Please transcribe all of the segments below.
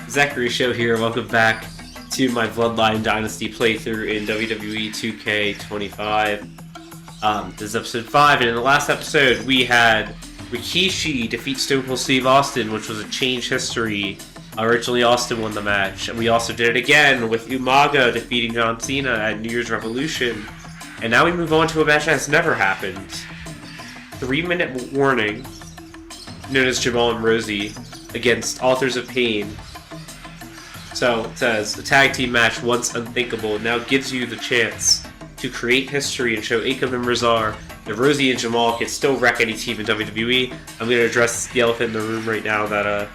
Zachary Show here. Welcome back to my Bloodline Dynasty playthrough in WWE 2K25. This is episode 5, and in the last episode we had Rikishi defeat Stone Cold Steve Austin, which was a change history. Originally Austin won the match, and we also did it again with Umaga defeating John Cena at New Year's Revolution. And now we move on to a match that has never happened. 3-minute warning, known as Jamal and Rosie, against Authors of Pain. So it says, the tag team match, once unthinkable, now gives you the chance to create history and show Akam and Razar that Rosie and Jamal can still wreck any team in WWE. I'm going to address the elephant in the room right now that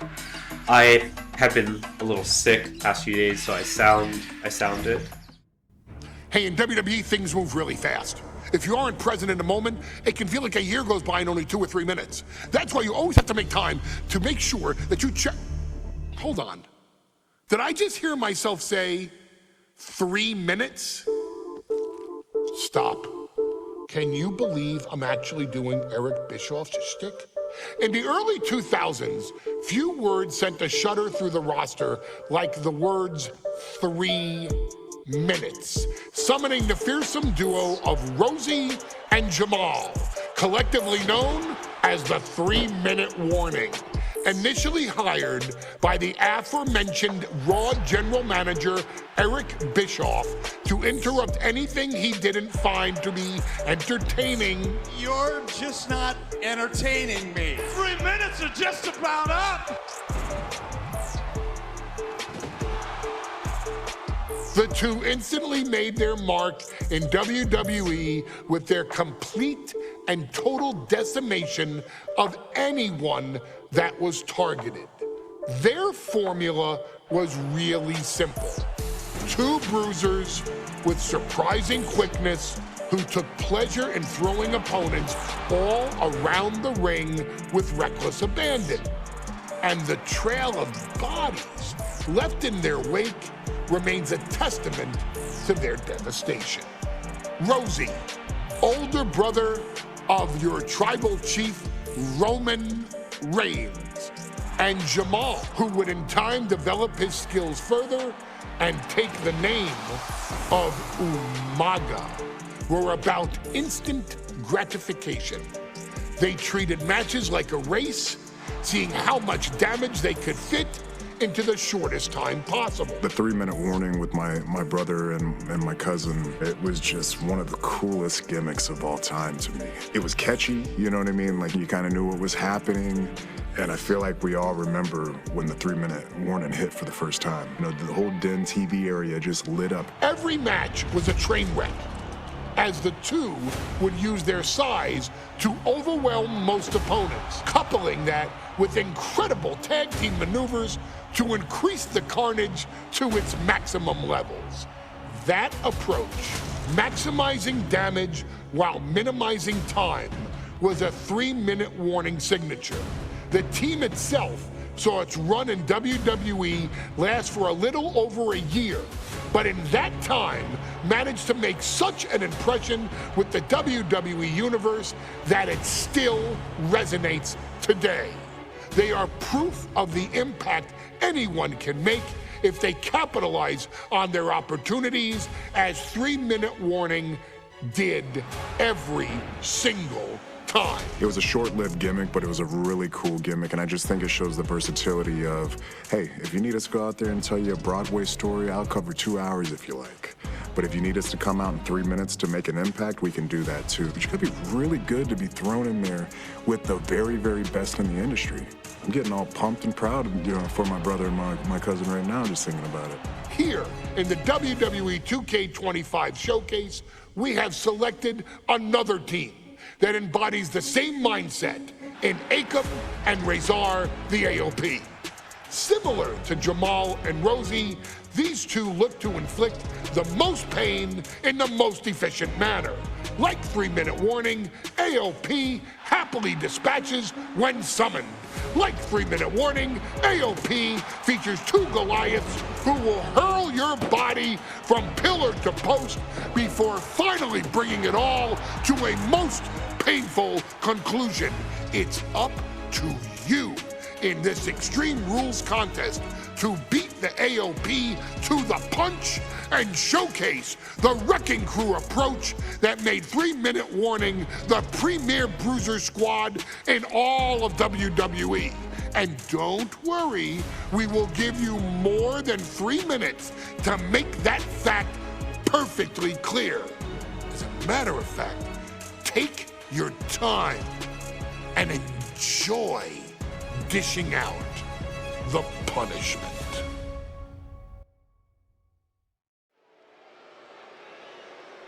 I have been a little sick the past few days, so I sound it. Hey, in WWE, things move really fast. If you aren't present in the moment, it can feel like a year goes by in only 2 or 3 minutes. That's why you always have to make time to make sure that you check. Hold on. Did I just hear myself say 3 minutes? Stop. Can you believe I'm actually doing Eric Bischoff's shtick? In the early 2000s, few words sent a shudder through the roster like the words 3 minutes, summoning the fearsome duo of Rosie and Jamal, collectively known as the 3-minute warning. Initially hired by the aforementioned Raw General Manager Eric Bischoff to interrupt anything he didn't find to be entertaining. You're just not entertaining me. 3 minutes are just about up. The two instantly made their mark in WWE with their complete and total decimation of anyone that was targeted. Their formula was really simple. 2 bruisers with surprising quickness who took pleasure in throwing opponents all around the ring with reckless abandon. And the trail of bodies left in their wake remains a testament to their devastation. Rosie, older brother of your tribal chief, Roman Reigns, and Jamal, who would in time develop his skills further and take the name of Umaga, were about instant gratification. They treated matches like a race, seeing how much damage they could fit into the shortest time possible. The 3-minute warning with my brother and my cousin, it was just one of the coolest gimmicks of all time to me. It was catchy, you know what I mean? Like, you kind of knew what was happening. And I feel like we all remember when the 3-minute warning hit for the first time. You know, the whole Den TV area just lit up. Every match was a train wreck, as the two would use their size to overwhelm most opponents, coupling that with incredible tag team maneuvers to increase the carnage to its maximum levels. That approach, maximizing damage while minimizing time, was a 3-minute warning signature. The team itself saw its run in WWE last for a little over a year, but in that time managed to make such an impression with the WWE Universe that it still resonates today. They are proof of the impact anyone can make if they capitalize on their opportunities, as 3-minute warning did every single time. It was a short-lived gimmick, but it was a really cool gimmick, and I just think it shows the versatility of, hey, if you need us to go out there and tell you a Broadway story, I'll cover 2 hours if you like. But if you need us to come out in 3 minutes to make an impact, we can do that too. But you gotta be really good to be thrown in there with the very, very best in the industry. I'm getting all pumped and proud, you know, for my brother and my cousin right now, just thinking about it. Here in the WWE 2K25 showcase, we have selected another team that embodies the same mindset in Akam and Razar, the AOP. Similar to Jamal and Rosie, these two look to inflict the most pain in the most efficient manner. Like 3-minute warning, AOP happily dispatches when summoned. Like 3-minute warning, AOP features 2 Goliaths who will hurl your body from pillar to post before finally bringing it all to a most painful conclusion. It's up to you in this Extreme Rules contest to beat the AOP to the punch and showcase the Wrecking Crew approach that made 3-Minute Warning the premier bruiser squad in all of WWE. And don't worry, we will give you more than 3 minutes to make that fact perfectly clear. As a matter of fact, take your time and enjoy dishing out the punishment.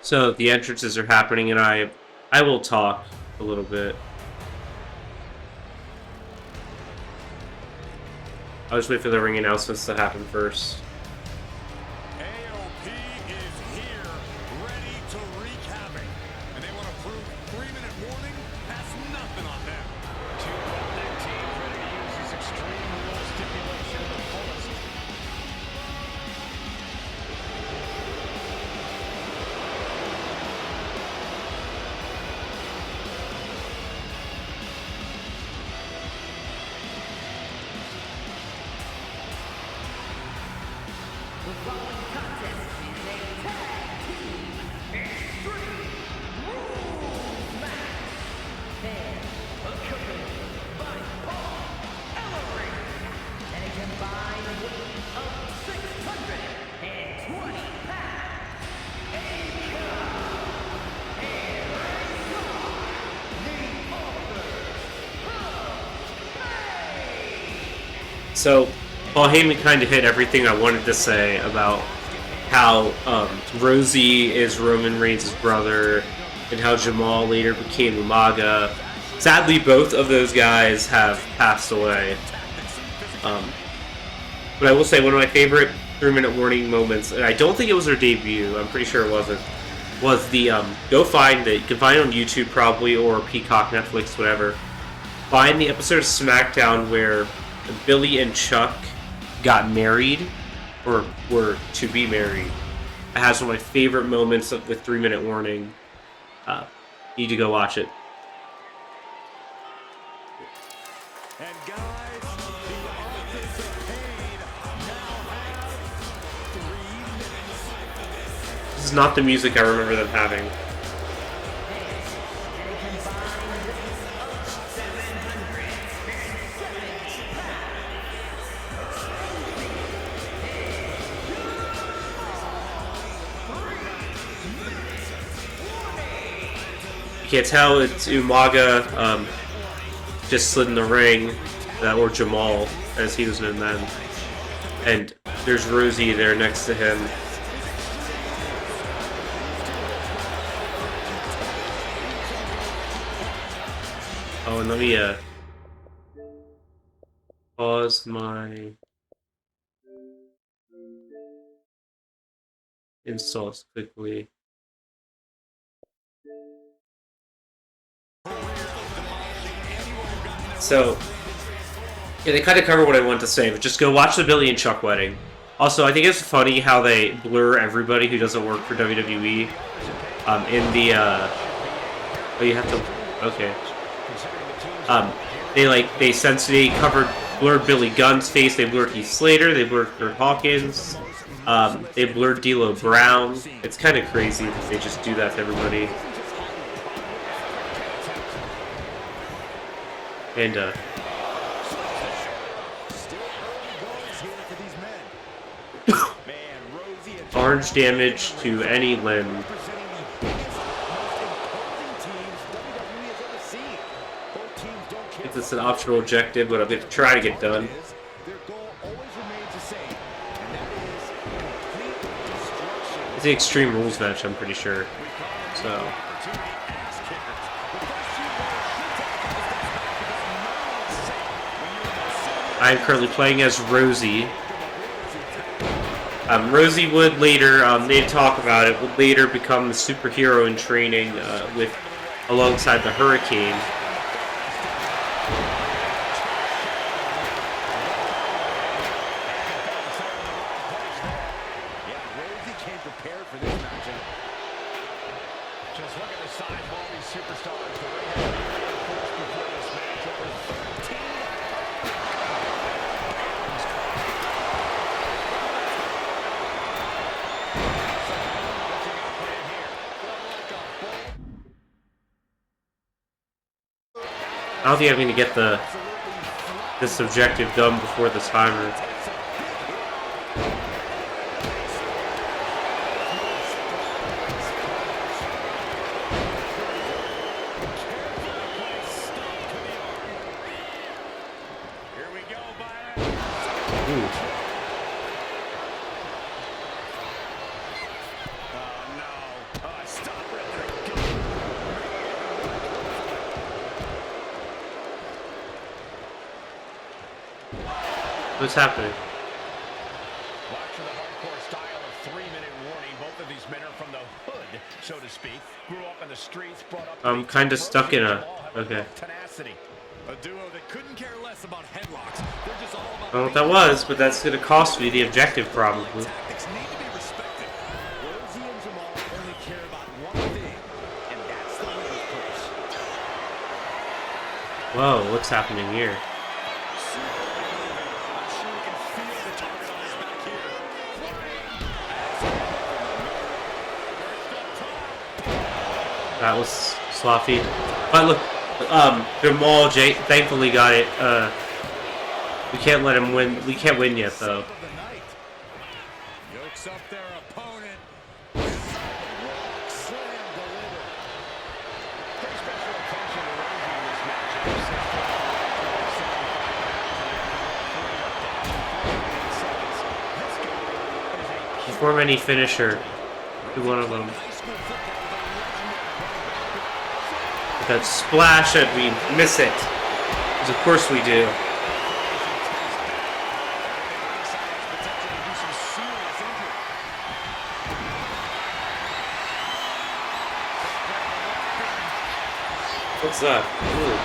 So the entrances are happening, and I will talk a little bit. I'll just wait for the ring announcements to happen first. AOP is here, ready to wreak havoc. And they want to prove 3-minute warning has nothing on them. Two Bloodline teams ready to use this Extreme Rules stipulation to the fullest. The following contest is a tag team Extreme Rules match. And accompanied by Paul Ellering and a combined weight of 620 pounds. Aka and the authors of So Paul Heyman kind of hit everything I wanted to say about how Rosie is Roman Reigns' brother and how Jamal later became Umaga. Sadly, both of those guys have passed away. But I will say one of my favorite 3-Minute Warning moments, and I don't think it was their debut, I'm pretty sure it wasn't, was the, go find it, you can find it on YouTube probably, or Peacock, Netflix, whatever. Find the episode of SmackDown where Billy and Chuck got married, or were to be married. It has one of my favorite moments with 3-Minute Warning. Need to go watch it. And guys, the authors of pain now have 3 minutes. This is not the music I remember them having. You can't tell it's Umaga, just slid in the ring, or Jamal, as he was known then. And there's Rosie there next to him. Oh, and let me, pause my installs quickly. So, yeah, they kind of cover what I want to say, but just go watch the Billy and Chuck wedding. Also, I think it's funny how they blur everybody who doesn't work for WWE in the, oh, you have to, okay. They blurred Billy Gunn's face, they blurred Heath Slater, they blurred Kurt Hawkins, they blurred D'Lo Brown. It's kind of crazy that they just do that to everybody. And, orange damage to any limb. I think it's an optional objective, but I'm going to try to get done. It's the Extreme Rules match, I'm pretty sure. So. I'm currently playing as Rosie. Rosie would later, they talk about it, would later become the superhero in training alongside the Hurricane. Yeah, Rosie came prepared for this matchup. Just look at the size of all these superstars. The way they before this match, over 13 don't think I'm going to get this objective done before the timer. Here we go, Byron. Ooh. Oh, no. Oh, stop right there. Go. What's happening? Watch for the hardcore style of 3-minute warning. Both of these men are from the hood, so to speak. Grew up in the streets, brought up. I'm kind of stuck in a. Okay. Tenacity. A duo that couldn't care less about headlocks. They're just all about. I don't know what that was, but that's going to cost me the objective probably. Tactics need to be respected. Rosie and Jamal only care about one thing, and that's the winning push. Whoa, what's happening here? I'm sure you can feel the target on his back here. That was sloppy. But look, Jamal thankfully got it. We can't let him win. We can't win yet, though. Of the night. Yokes up their opponent. Slam delivered. Pretty special attention to Rosie in this matchup. Perform any finisher. Do one of them. That splash, and we miss it. Because of course we do. What's that? Ooh.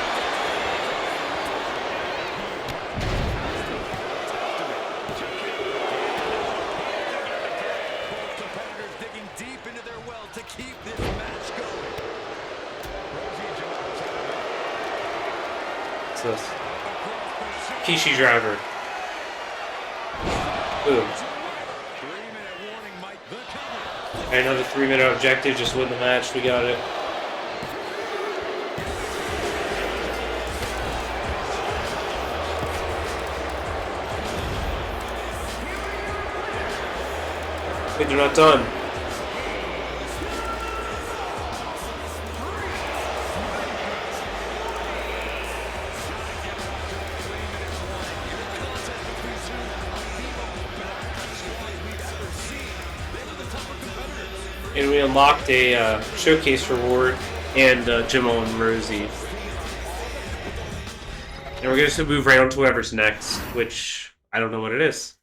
Competitors digging deep into their well to keep this match going. Rosie and Jamal. What's this? Kishi driver. Boom. 3-minute warning, Mike. The cover. Another 3-minute objective, just win the match. We got it. Wait, they're not done. And we unlocked a showcase reward and Jamal and Rosie. And we're going to move right on to whoever's next, which I don't know what it is.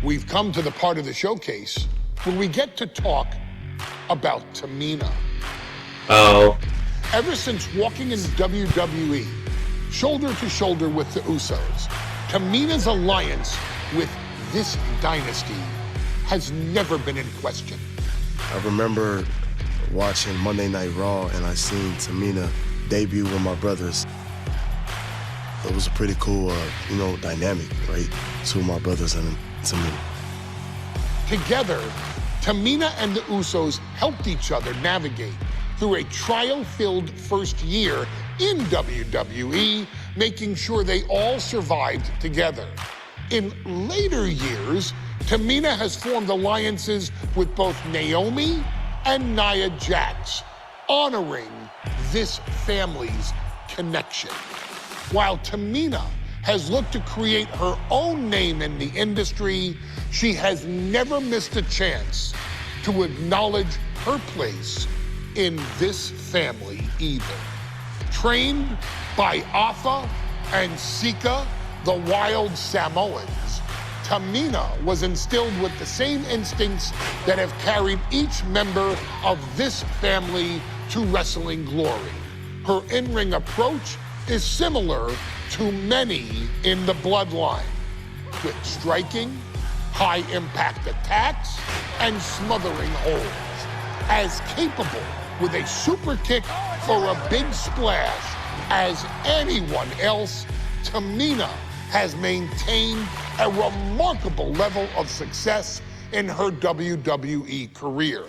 We've come to the part of the showcase where we get to talk about Tamina. Oh. Ever since walking in WWE, shoulder to shoulder with the Usos, Tamina's alliance with this dynasty has never been in question. I remember watching Monday Night Raw and I seen Tamina debut with my brothers. It was a pretty cool, dynamic, right? Two of my brothers and Tamina. Together, Tamina and the Usos helped each other navigate through a trial-filled first year in WWE, making sure they all survived together. In later years, Tamina has formed alliances with both Naomi and Nia Jax, honoring this family's connection. While Tamina has looked to create her own name in the industry, she has never missed a chance to acknowledge her place in this family either. Trained by Afa and Sika, the wild Samoans, Tamina was instilled with the same instincts that have carried each member of this family to wrestling glory. Her in-ring approach is similar to many in the Bloodline, quick striking, high-impact attacks, and smothering holds. As capable with a super kick or a big splash as anyone else, Tamina has maintained a remarkable level of success in her WWE career.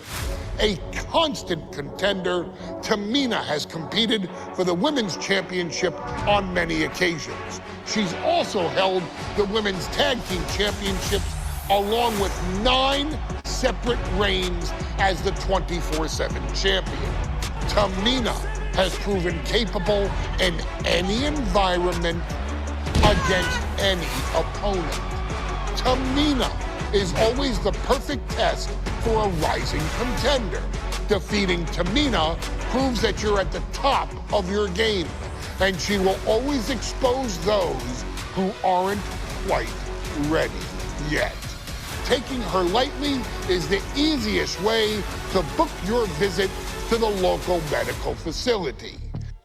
A constant contender, Tamina has competed for the Women's Championship on many occasions. She's also held the Women's Tag Team Championships along with 9 separate reigns as the 24/7 champion. Tamina has proven capable in any environment against any opponent. Tamina is always the perfect test for a rising contender. Defeating Tamina proves that you're at the top of your game, and she will always expose those who aren't quite ready yet. Taking her lightly is the easiest way to book your visit to the local medical facility.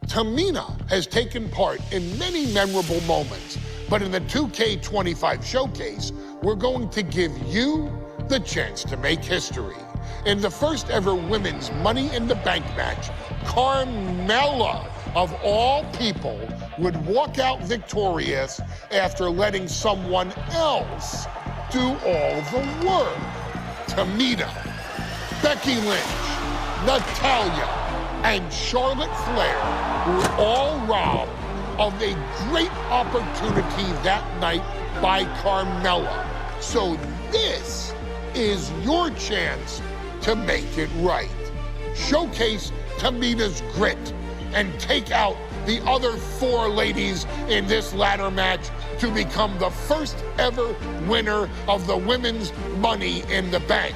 Tamina has taken part in many memorable moments, but in the 2K25 showcase, we're going to give you the chance to make history. In the first ever women's Money in the Bank match, Carmella, of all people, would walk out victorious after letting someone else do all the work. Tamina, Becky Lynch, Natalya, and Charlotte Flair were all robbed of a great opportunity that night by Carmella. So this is your chance to make it right. Showcase Tamina's grit and take out the other 4 ladies in this ladder match to become the first ever winner of the Women's Money in the Bank.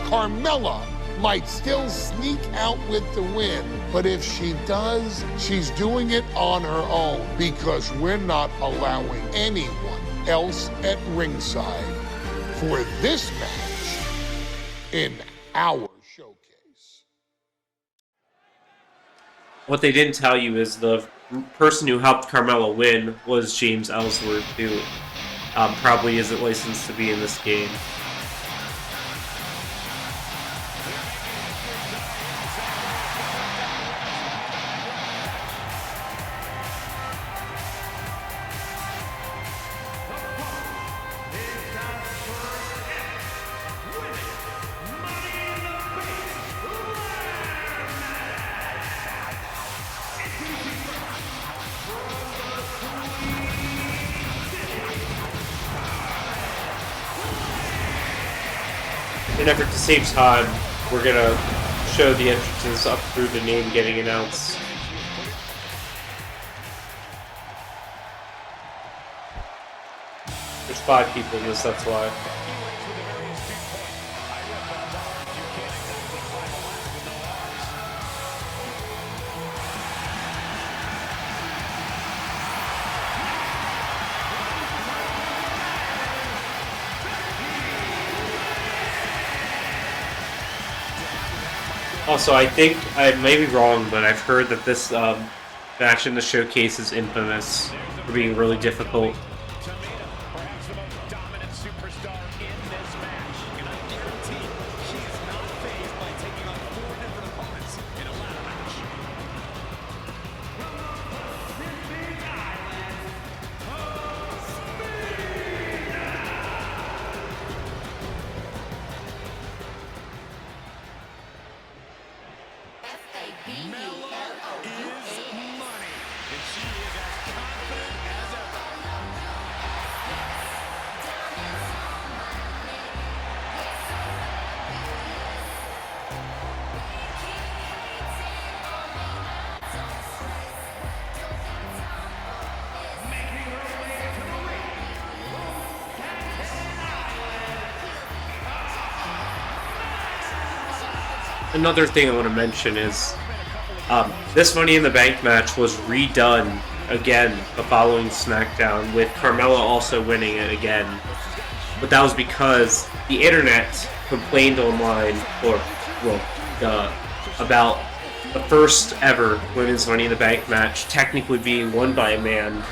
Carmella might still sneak out with the win, but if she does, she's doing it on her own because we're not allowing anyone else at ringside for this match in our showcase. What they didn't tell you is the person who helped Carmella win was James Ellsworth, who probably isn't licensed to be in this game. In an effort to save time, we're gonna show the entrances up through the name getting announced. There's 5 people in this, that's why. Also, I think, I may be wrong, but I've heard that this match in the showcase is infamous for being really difficult. Perhaps the most dominant superstar in this match. And I guarantee she is not fazed by taking on 4 different opponents in a ladder match. Mella is money, and she is as confident as ever. Another thing I want to mention is this Money in the Bank match was redone again the following SmackDown, with Carmella also winning it again. But that was because the internet complained online, about the first ever Women's Money in the Bank match technically being won by a man,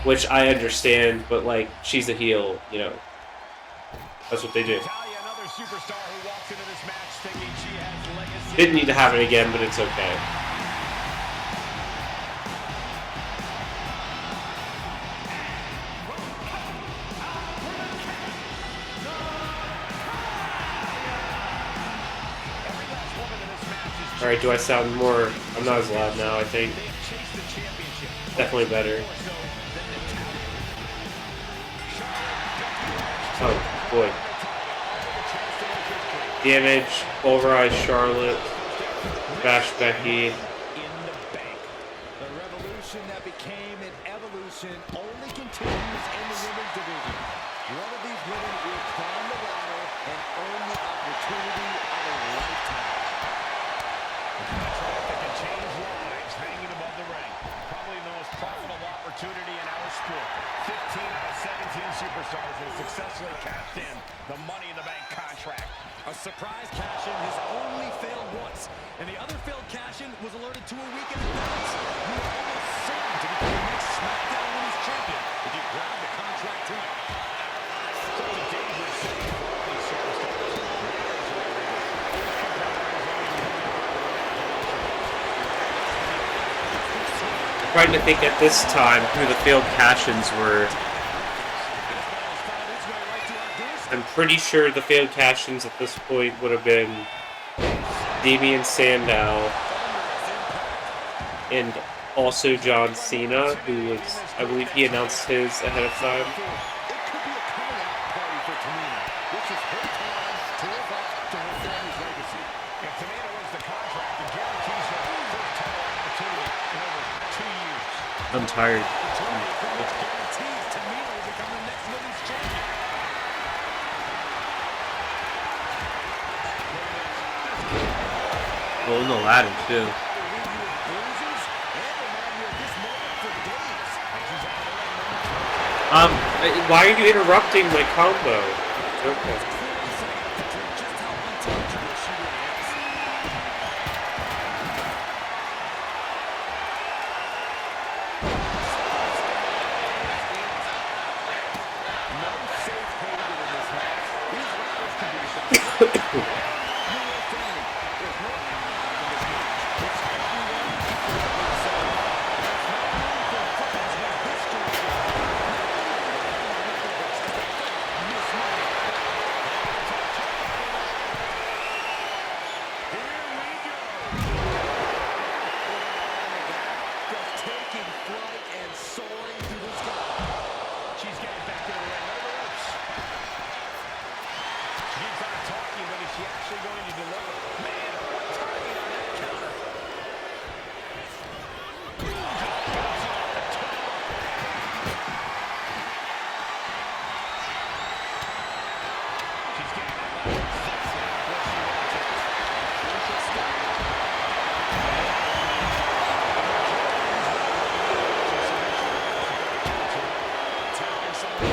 which I understand, but like, she's a heel, you know. That's what they do. Natalya, another superstar who walks into this match thinking she has legacy. Didn't need to happen again, but it's okay. Every last Alright, do I sound more... I'm not as loud now, I think. Definitely better. Oh, boy. Damage, pulverize Charlotte, bash Becky. The revolution that became an evolution only continues in the women's division. One of these women will climb the ladder and earn the opportunity of a lifetime. That can change lives hanging above the ring. Probably the most profitable opportunity in our sport. 15 out of 17 superstars have successfully cashed in the Money in the Bank contract. A surprise cash-in has only failed once, and the other failed cash-in was alerted to a week in advance. You are almost certain to become the next SmackDown Women's Champion if you grab the contract tonight. Such a dangerous thing for all these superstars. Trying to think at this time who the failed cash-ins were. I'm pretty sure the failed cash-ins at this point would have been Damian Sandow and also John Cena, who was, I believe he announced his ahead of time. I'm tired. Well, in the ladder, too. Why are you interrupting my combo? Okay.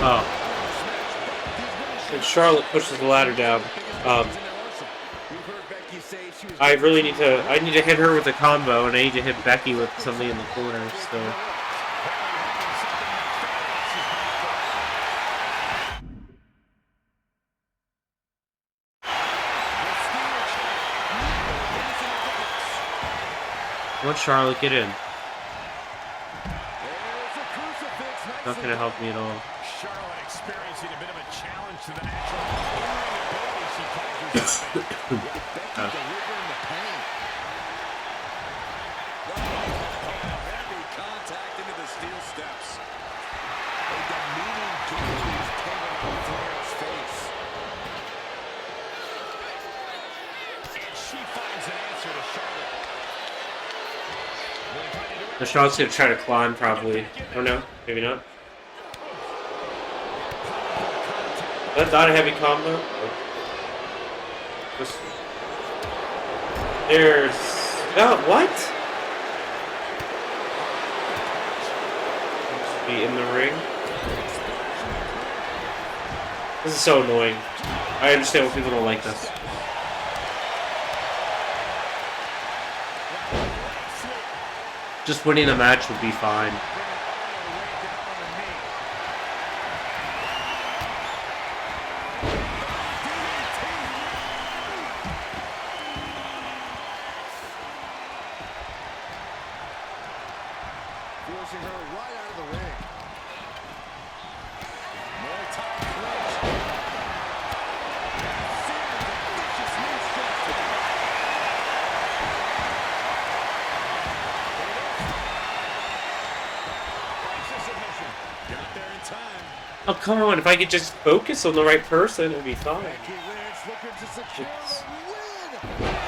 Oh. And Charlotte pushes the ladder down. I really need to hit her with a combo, and I need to hit Becky with something in the corner, so. Let Charlotte get in. Not gonna help me at all. Charlotte experiencing a bit of a challenge to the natural ability she finds herself in. Becky delivering the pain. Heavy contact into the steel steps. A demeaning gaze coming on Flair's face. And she finds an answer to Charlotte. The Charlotte's gonna try to climb, probably. Oh no, maybe not. That's not a heavy combo. Just... There's... Oh, what? Just be in the ring. This is so annoying. I understand why people don't like this. Just winning a match would be fine. Forcing her right out of the ring. More top clutch. Oh, come on. If I could just focus on the right person, it would be fine. Becky Lynch looking to secure It's- the win.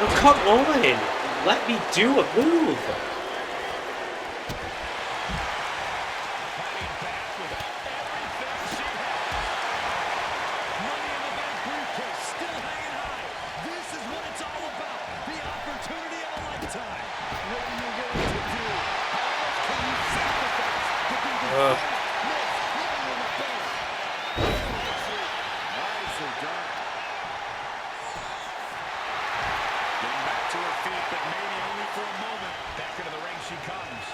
Oh, come on! Let me do a move! Ugh. To her feet, but maybe only for a moment. Back into the ring she comes.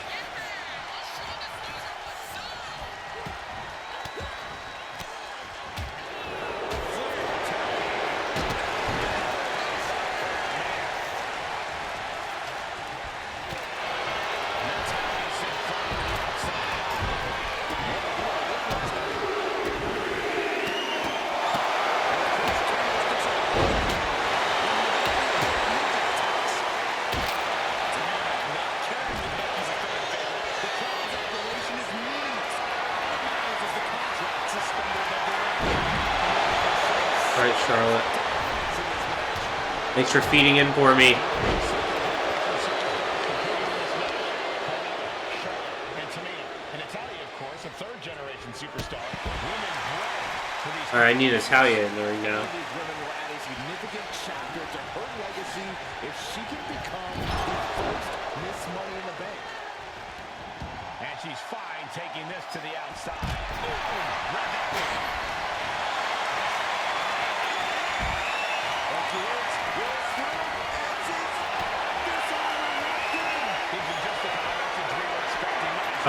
Alright, Charlotte. Thanks for feeding in for me. Alright, I need Natalia in the ring now. And she's fine taking this to the outside.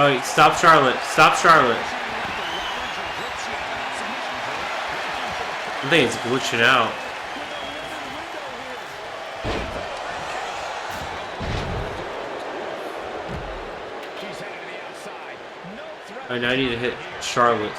Oh, stop Charlotte. Stop Charlotte. I think it's glitching out. Alright, now I need to hit Charlotte.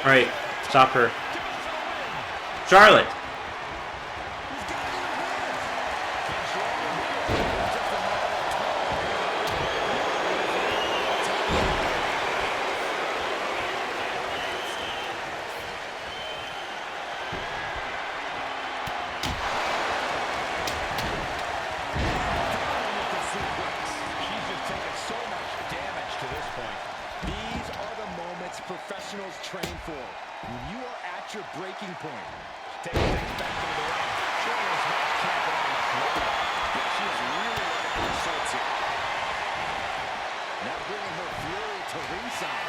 Alright, stop her. Charlotte! Professionals train for when you are at your breaking point. Taking things back into the ring. Shoulders not camping on the floor. Yeah, she is really letting her assaults here. Now bringing her fury to ringside.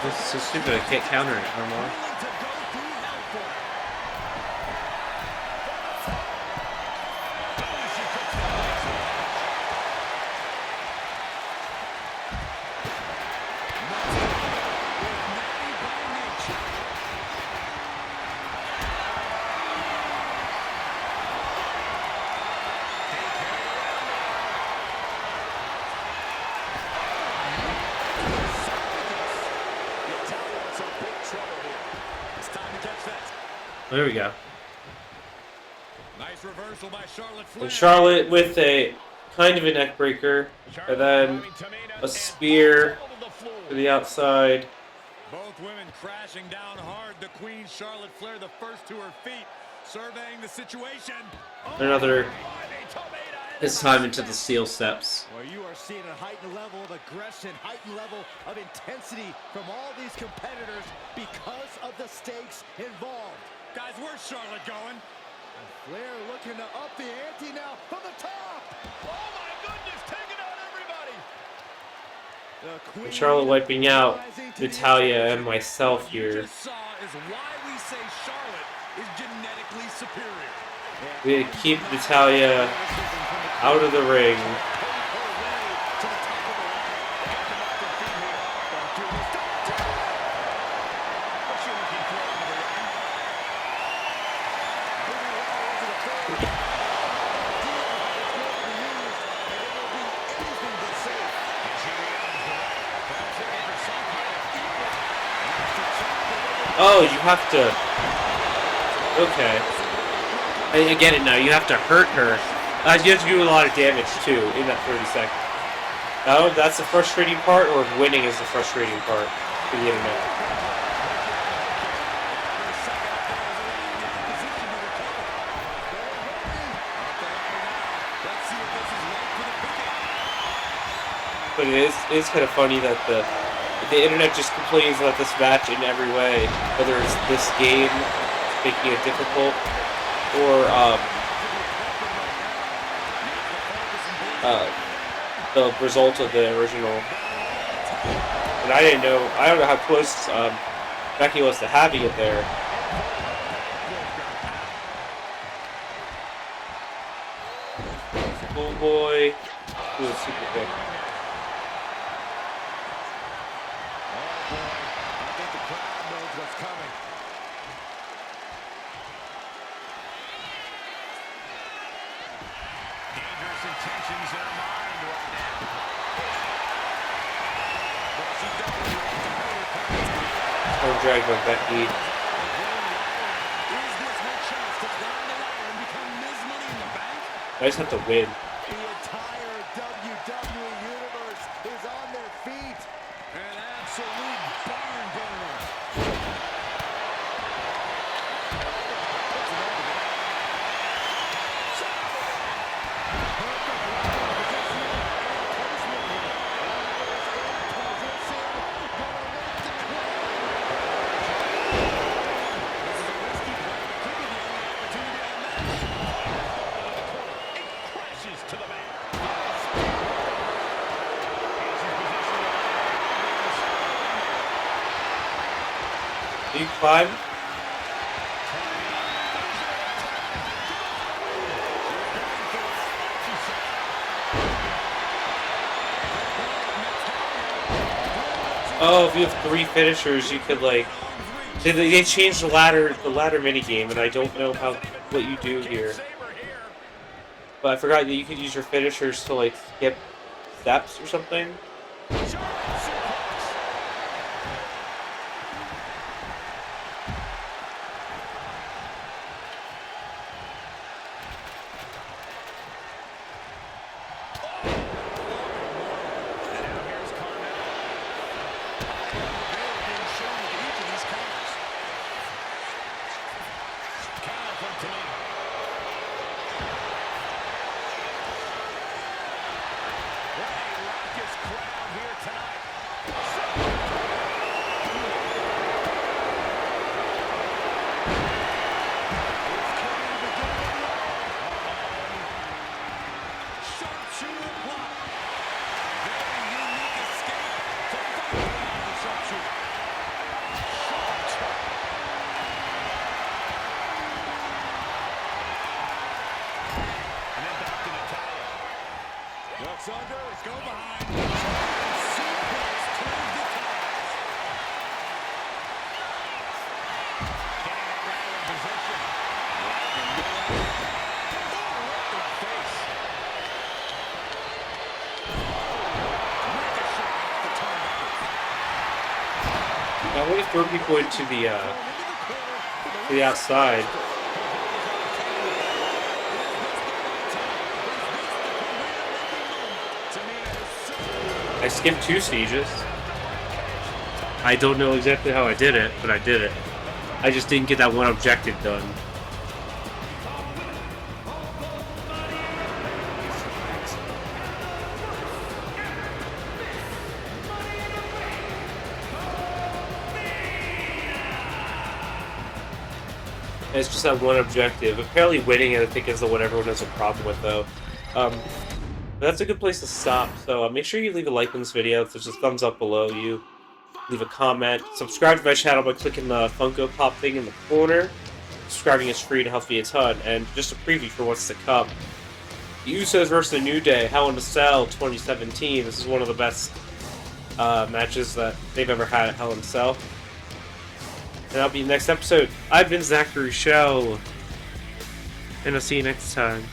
This is so stupid, I can't counter it anymore. There we go. Nice reversal by Charlotte Flair. And Charlotte with a kind of a neck breaker, and then a spear to the outside. Both Both women crashing down hard. The Queen, Charlotte Flair, the first to her feet, surveying the situation. Another. It's time into the steel steps. Well, you are seeing a heightened level of aggression, heightened level of intensity from all these competitors because of the stakes involved. Guys, where's Charlotte going? Flair looking to up the ante now from the top. Oh my goodness, taking out everybody. Charlotte wiping out Natalya and myself here. Just saw is why we say Charlotte is genetically superior. We keep Natalya out of the ring. Oh, you have to... Okay. I get it now. You have to hurt her. You have to do a lot of damage, too, in that 30 seconds. Oh, that's the frustrating part, or winning is the frustrating part for the internet? But it is kind of funny that the internet just complains about this match in every way, whether it's this game making it difficult, or the result of the original. And I don't know how close Becky was to having it there. Oh boy, who was super quick. Drag by Becky. I just have to win. The entire WWE universe is on their feet. An absolute barn burner. Do you climb? Oh, if you have 3 finishers, you could like. They changed the ladder mini game, and I don't know what you do here. But I forgot that you could use your finishers to like skip steps or something. I want to throw people into the outside. I skipped 2 stages. I don't know exactly how I did it, but I did it. I just didn't get that one objective done. It's just that one objective. Apparently winning it, I think, is the one everyone has a problem with, though. But that's a good place to stop. So make sure you leave a like on this video. If there's a thumbs up below you, leave a comment. Subscribe to my channel by clicking the Funko Pop thing in the corner. Subscribing is free to help me a ton. And just a preview for what's to come. The Usos versus the New Day, Hell in a Cell 2017. This is one of the best matches that they've ever had at Hell in a Cell. And that'll be the next episode. I've been Zachary Show. And I'll see you next time.